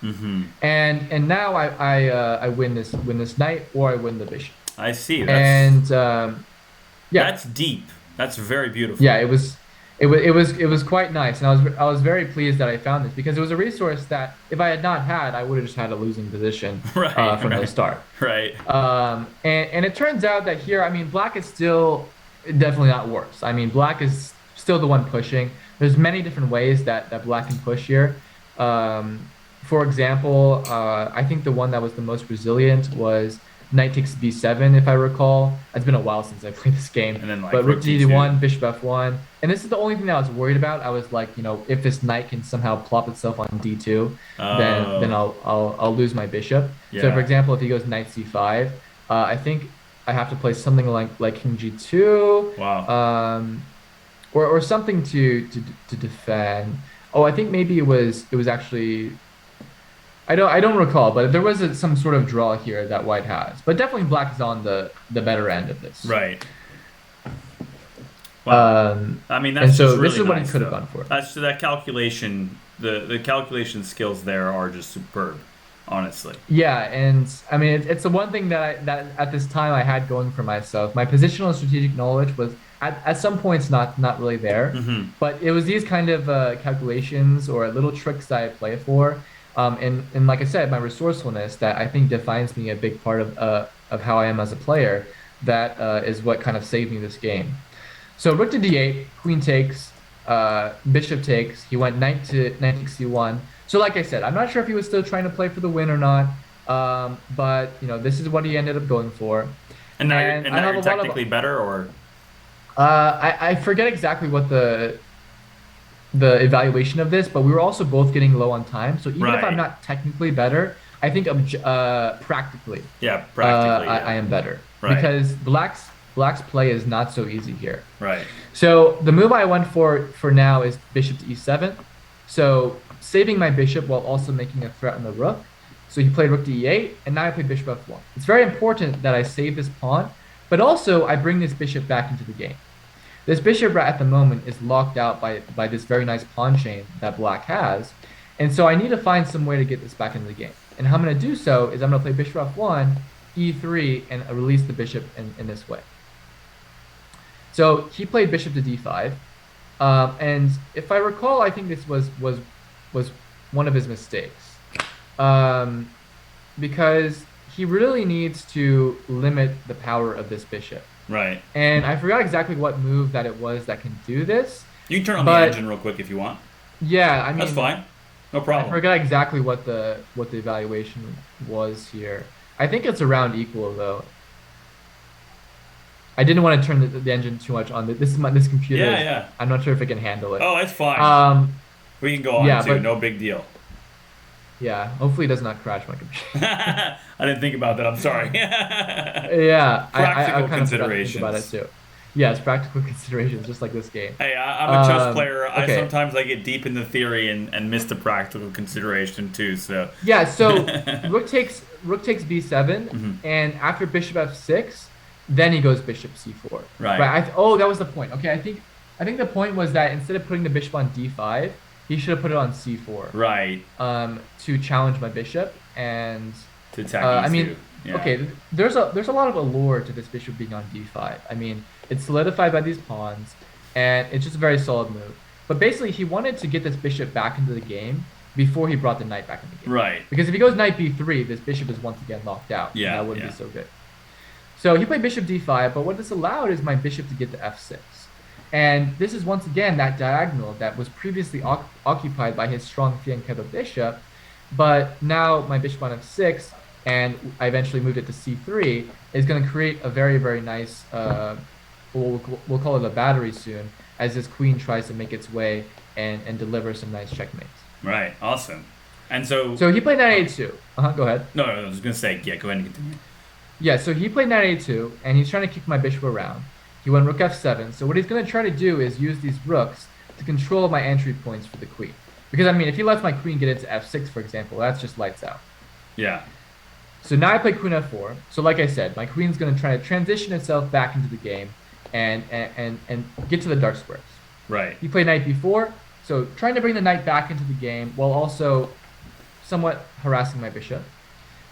And now I win this knight, or I win the bishop. I see. Yeah, that's deep. That's very beautiful. Yeah, it was quite nice, and I was very pleased that I found this, because it was a resource that if I had not had, I would have just had a losing position from the start. Right. And it turns out that here, I mean, black is still definitely not worse. I mean, black is still the one pushing. There's many different ways that black can push here. For example, I think the one that was the most resilient was knight takes b7, if I recall. It's been a while since I played this game. And then, like, but rook rook d1, bishop f1. And this is the only thing that I was worried about. I was like, if this knight can somehow plop itself on d2, then I'll lose my bishop. Yeah. So for example, if he goes knight c5, I think I have to play something like king g2. Wow. Or something to defend. Oh, I think maybe it was actually, I don't recall, but there was some sort of draw here that white has. But definitely black is on the better end of this. Right. Wow. I mean, that's and so just really this is what nice, he could have though. gone for. That's that calculation. The calculation skills there are just superb, honestly. Yeah, and I mean, it's the one thing that at this time I had going for myself. My positional and strategic knowledge was at some points not really there, but it was these kind of calculations or little tricks that I play for. And like I said, my resourcefulness that I think defines me a big part of how I am as a player. That is what kind of saved me this game. So rook to d8, queen takes, bishop takes. He went knight takes c1. So like I said, I'm not sure if he was still trying to play for the win or not. But this is what he ended up going for. And now you're technically better, or? I forget exactly what the evaluation of this, but we were also both getting low on time. So even if I'm not technically better, I think practically. Yeah, practically. I am better because black's play is not so easy here. Right. So the move I went for now is bishop to e7. So saving my bishop while also making a threat on the rook. So he played rook to e8, and now I play bishop f1. It's very important that I save this pawn, but also I bring this bishop back into the game. This bishop at the moment is locked out by this very nice pawn chain that black has, and so I need to find some way to get this back into the game. And how I'm going to do so is I'm going to play bishop f1, e3, and release the bishop in this way. So he played bishop to d5, and if I recall, I think this was one of his mistakes, because he really needs to limit the power of this bishop. Right. And I forgot exactly what move that it was that can do this. You can turn on the engine real quick if you want. Yeah, I mean, that's fine. No problem. I forgot exactly what the evaluation was here. I think it's around equal though. I didn't want to turn the engine too much on. This computer. Yeah. I'm not sure if it can handle it. Oh, it's fine. We can go on too. No big deal. Yeah, hopefully it does not crash my computer. I didn't think about that. I'm sorry. Yeah, practical I kind considerations. of about it too. Yeah, it's practical considerations, just like this game. Hey, I'm a chess player. Okay. Sometimes I get deep in the theory and miss the practical consideration too. So yeah, so rook takes b7, and after bishop f6, then he goes bishop c4. Right. That was the point. Okay, I think the point was that instead of putting the bishop on d5, he should have put it on c4. Right. To challenge my bishop and to attack e2. I mean, yeah. Okay, there's a lot of allure to this bishop being on d5. I mean, it's solidified by these pawns, and it's just a very solid move. But basically, he wanted to get this bishop back into the game before he brought the knight back into the game. Right. Because if he goes knight b3, this bishop is once again locked out. Yeah. And that wouldn't be so good. So he played bishop d5, but what this allowed is my bishop to get to f6. And this is once again that diagonal that was previously occupied by his strong fianchetto bishop, but now my bishop on f6, and I eventually moved it to c3, is going to create a very, very nice, we'll call it a battery soon, as this queen tries to make its way and deliver some nice checkmates. Right, awesome. And so he played knight a2. Go ahead. No, I was going to say, yeah, go ahead and continue. Yeah, so he played knight a2, and he's trying to kick my bishop around. He went rook f7. So what he's going to try to do is use these rooks to control my entry points for the queen. Because, I mean, if he lets my queen get into f6, for example, that's just lights out. Yeah. So now I play queen f4. So like I said, my queen's going to try to transition itself back into the game and get to the dark squares. Right. He played knight b4, so trying to bring the knight back into the game while also somewhat harassing my bishop.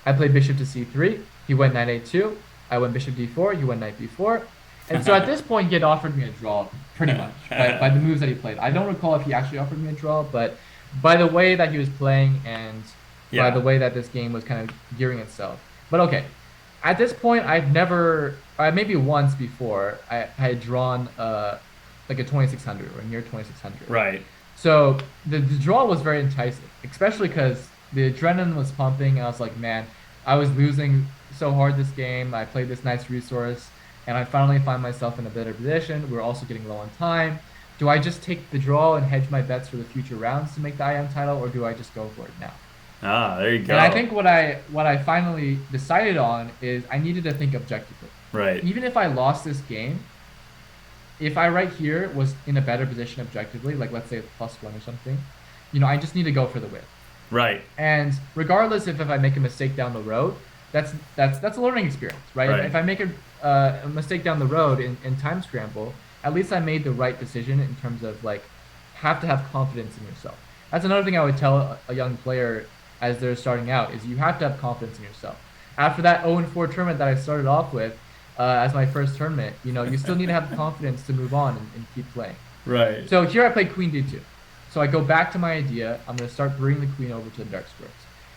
I played bishop to c3. He went knight a2. I went bishop d4. He went knight b4. And so at this point, he had offered me a draw, pretty much, by the moves that he played. I don't recall if he actually offered me a draw, but by the way that he was playing and by the way that this game was kind of gearing itself. But okay, at this point, maybe once before, I had drawn like a 2600 or near 2600. Right. So the draw was very enticing, especially because the adrenaline was pumping. And I was like, man, I was losing so hard this game. I played this nice resource. And I finally find myself in a better position. We're also getting low on time. Do I just take the draw and hedge my bets for the future rounds to make the IM title, or do I just go for it now? Ah, there you go. And I think what I finally decided on is I needed to think objectively. Right. Even if I lost this game, if I right here was in a better position objectively, like let's say +1 or something, I just need to go for the win. Right. And regardless if I make a mistake down the road, that's a learning experience, right? If I make a mistake down the road in time scramble, at least I made the right decision in terms of have to have confidence in yourself. That's another thing I would tell a young player as they're starting out is you have to have confidence in yourself. After that 0-4 tournament that I started off with as my first tournament, you still need to have the confidence to move on and keep playing. Right. So here I played queen d2. So I go back to my idea. I'm going to start bringing the queen over to the dark squares.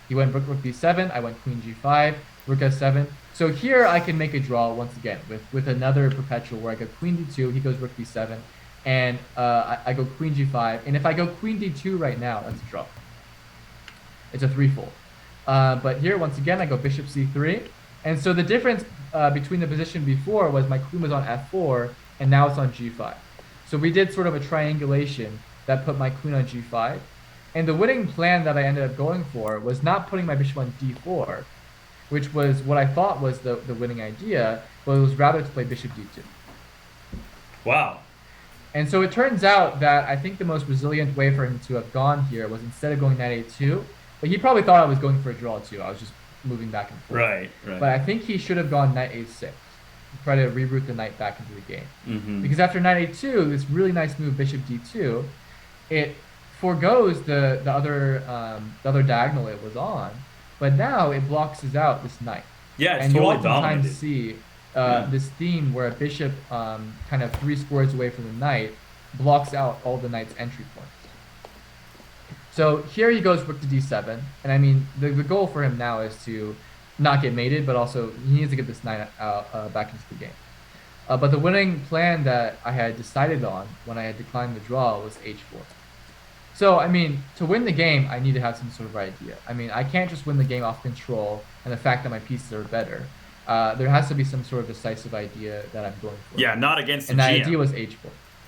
He went rook b7. I went queen g5, rook f7. So here I can make a draw once again with another perpetual where I go queen d2, he goes rook b7, and I go queen g5. And if I go queen d2 right now, that's a draw. It's a threefold. But here, once again, I go bishop c3. And so the difference between the position before was my queen was on f4, and now it's on g5. So we did sort of a triangulation that put my queen on g5. And the winning plan that I ended up going for was not putting my bishop on d4, which was what I thought was the winning idea, but it was rather to play bishop d2. Wow. And so it turns out that I think the most resilient way for him to have gone here was instead of going knight a2, but he probably thought I was going for a draw too. I was just moving back and forth. Right. But I think he should have gone knight a6 to try to reroute the knight back into the game. Mm-hmm. Because after knight a2, this really nice move, bishop d2, it forgoes the other diagonal it was on, but now it blocks out this knight. Yeah, it's and totally you oftentimes dominated. see this theme where a bishop kind of 3 squares away from the knight blocks out all the knight's entry points. So here he goes rook to d7, and I mean the goal for him now is to not get mated, but also he needs to get this knight back into the game. But the winning plan that I had decided on when I had declined the draw was h4. So, I mean, to win the game, I need to have some sort of idea. I mean, I can't just win the game off control and the fact that my pieces are better. There has to be some sort of decisive idea that I'm going for. Yeah, not against the GM. And that GM. idea was h4.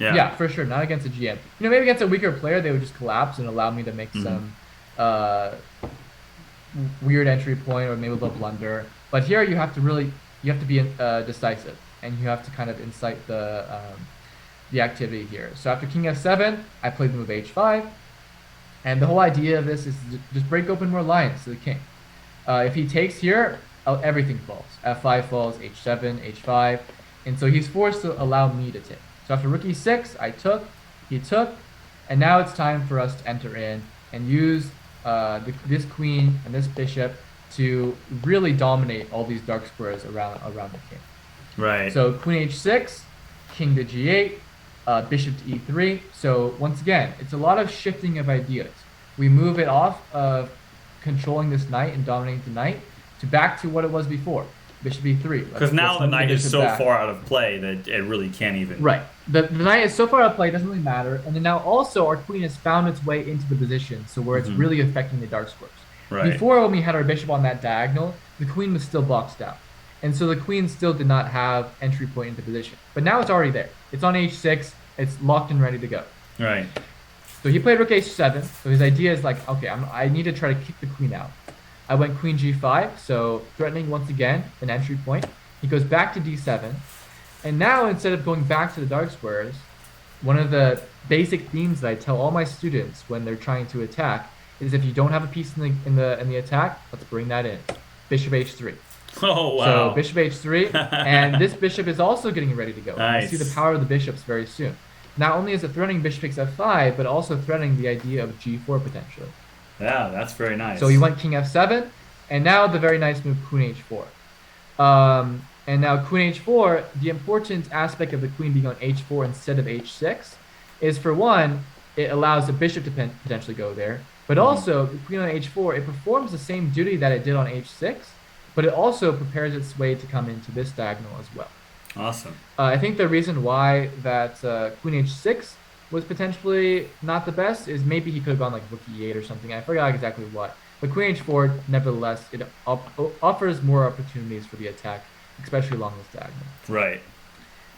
Yeah, for sure. Not against a GM. Maybe against a weaker player, they would just collapse and allow me to make some weird entry point or maybe a little blunder. But here you have to be decisive, and you have to kind of incite the activity here. So after king f7, I played the move h5, and the whole idea of this is to just break open more lines to the king. If he takes here, everything falls. f5 falls, h7, h5, and so he's forced to allow me to take. So after rook e6, I took, he took, and now it's time for us to enter in and use this queen and this bishop to really dominate all these dark squares around the king. Right. So queen h6, king to g8, bishop to e3. So once again, it's a lot of shifting of ideas. We move it off of controlling this knight and dominating the knight to back to what it was before. bishop e3. Because now the move knight is bishop so back. far out of play that it really can't even. Right. The knight is so far out of play, it doesn't really matter. And then now also our queen has found its way into the position, so where it's really affecting the dark squares. Right. Before, when we had our bishop on that diagonal, the queen was still boxed out. And so the queen still did not have entry point into position. But now it's already there. It's on h6. It's locked and ready to go. Right. So he played rook h7. So his idea is like, okay, I need to try to kick the queen out. I went queen g5, so threatening once again an entry point. He goes back to d7. And now instead of going back to the dark squares, one of the basic themes that I tell all my students when they're trying to attack is if you don't have a piece in the attack, let's bring that in. Bishop h3. Oh, wow. So bishop h3, and this bishop is also getting ready to go. Nice. You see the power of the bishops very soon. Not only is it threatening bishop takes f5, but also threatening the idea of g4 potentially. Yeah, that's very nice. So he went king f7, and now the very nice move queen h4. And now queen h4, the important aspect of the queen being on h4 instead of h6 is, for one, it allows the bishop to potentially go there. But also, the queen on h4, it performs the same duty that it did on h6, but it also prepares its way to come into this diagonal as well. Awesome. I think the reason why that queen h6 was potentially not the best is maybe he could have gone like rook e8 or something. I forgot exactly what. But queen h4, nevertheless, it offers more opportunities for the attack, especially along this diagonal. Right.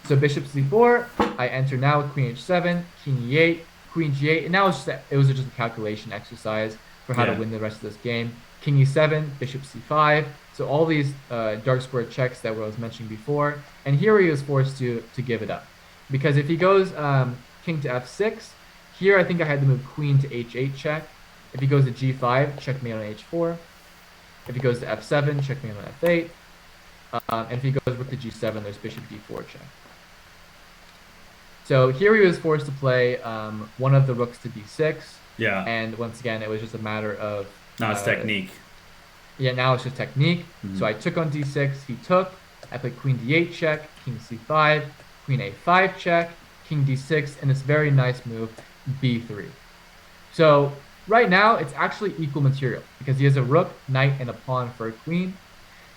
So bishop c4, I enter now with queen h7, king e8, queen g8, and now it was just a calculation exercise for how to win the rest of this game. King e7, bishop c5, so all these dark square checks that I was mentioning before, and here he was forced to give it up. Because if he goes king to f6, here I think I had to move queen to h8 check. If he goes to g5, checkmate on h4. If he goes to f7, checkmate on f8. And if he goes rook to g7, there's bishop d4 check. So here he was forced to play one of the rooks to d6. Yeah. And once again, it was just a matter of... Now it's technique. Yeah, now it's just technique. So I took on d6, he took. I played queen d8 check, king c5, queen a5 check, king d6, and this very nice move, b3. So right now, it's actually equal material because he has a rook, knight, and a pawn for a queen.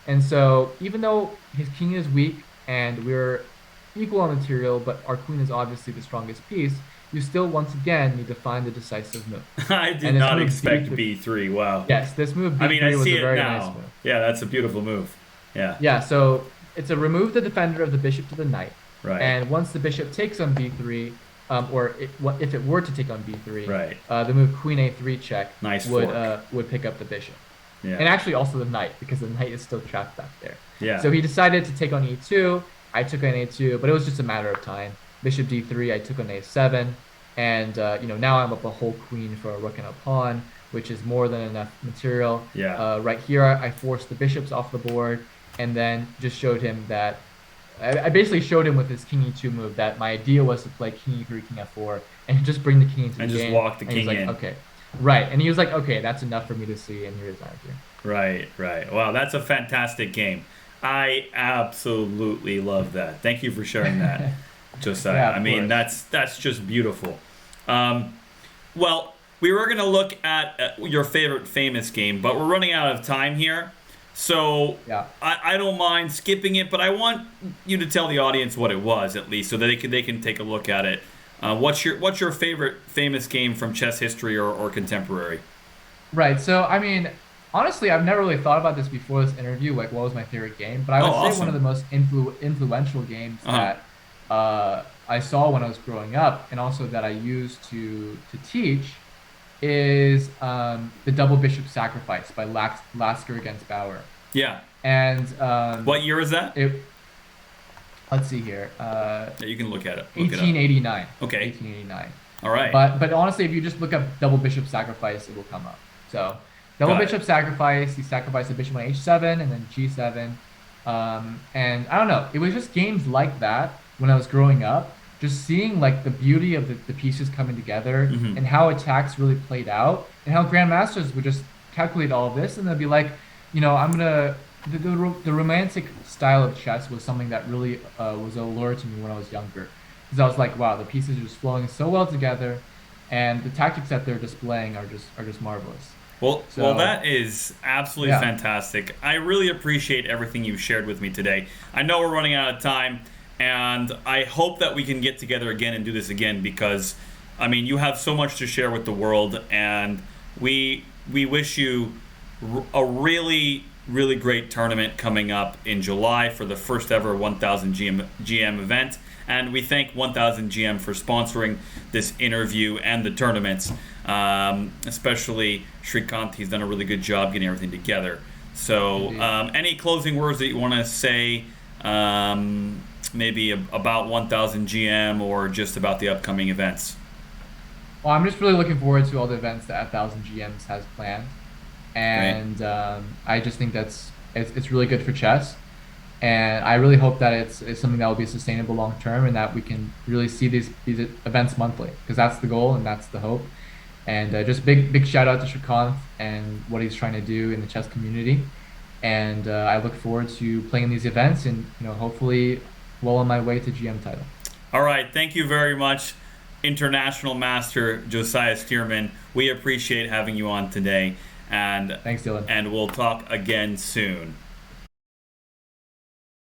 And so even though his king is weak and we're equal on material, but our queen is obviously the strongest piece, you still once again need to find the decisive move. I did not expect b3. Wow. Yes, this move b3 was a very nice move. Yeah, that's a beautiful move. Yeah. Yeah, so it's a remove the defender of the bishop to the knight. Right. And once the bishop takes on b3, if it were to take on b3, right. The move queen a3 check would pick up the bishop. Yeah. And actually also the knight, because the knight is still trapped back there. Yeah. So he decided to take on e2. I took on a2, but it was just a matter of time. Bishop d3, I took on a7, and now I'm up a whole queen for a rook and a pawn, which is more than enough material. Yeah. Right here, I forced the bishops off the board, and then just showed him that I basically showed him with his king e2 move that my idea was to play king e3, king f4, and just bring the king into the game. And just walk the king in. in. Okay. Right, and he was like, okay, that's enough for me to see, and here is answer. Right. Wow, that's a fantastic game. I absolutely love that. Thank you for sharing that, Josiah. Yeah, I mean, that's just beautiful. Well, we were going to look at your favorite famous game, but we're running out of time here. So I don't mind skipping it, but I want you to tell the audience what it was, at least, so that they can take a look at it. What's your favorite famous game from chess history or contemporary? Right. So, I mean, honestly, I've never really thought about this before this interview, like what was my favorite game. But I would say one of the most influential games that I saw when I was growing up, and also that I used to teach, is the Double Bishop Sacrifice by Lasker against Bauer. Yeah. And what year is that? Let's see here. You can look at it. 1889. Okay. 1889. All right. But honestly, if you just look up Double Bishop Sacrifice, it will come up. So Double Bishop Sacrifice, he sacrificed the bishop on h7 and then g7. And I don't know, it was just games like that when I was growing up, just seeing like the beauty of the pieces coming together and how attacks really played out and how grandmasters would just calculate all of this and they'd be like, the romantic style of chess was something that really was a lure to me when I was younger. Because I was like, wow, the pieces are just flowing so well together and the tactics that they're displaying are just marvelous. Well, that is absolutely yeah. fantastic. I really appreciate everything you've shared with me today. I know we're running out of time, and I hope that we can get together again and do this again because, I mean, you have so much to share with the world, and we wish you a really, really great tournament coming up in July for the first ever 1000 GM event. And we thank 1000 GM for sponsoring this interview and the tournaments. Especially Shrikant, he's done a really good job getting everything together. So, any closing words that you want to say, maybe about 1000 GM or just about the upcoming events? Well, I'm just really looking forward to all the events that 1000 GMs has planned, and I just think it's really good for chess, and I really hope that it's something that will be sustainable long term, and that we can really see these events monthly, because that's the goal and that's the hope. And just big shout out to Shrikant and what he's trying to do in the chess community, and I look forward to playing these events and hopefully well on my way to GM title. All right, thank you very much, International Master Josiah Stearman. We appreciate having you on today, and Thanks, Dylan. And we'll talk again soon.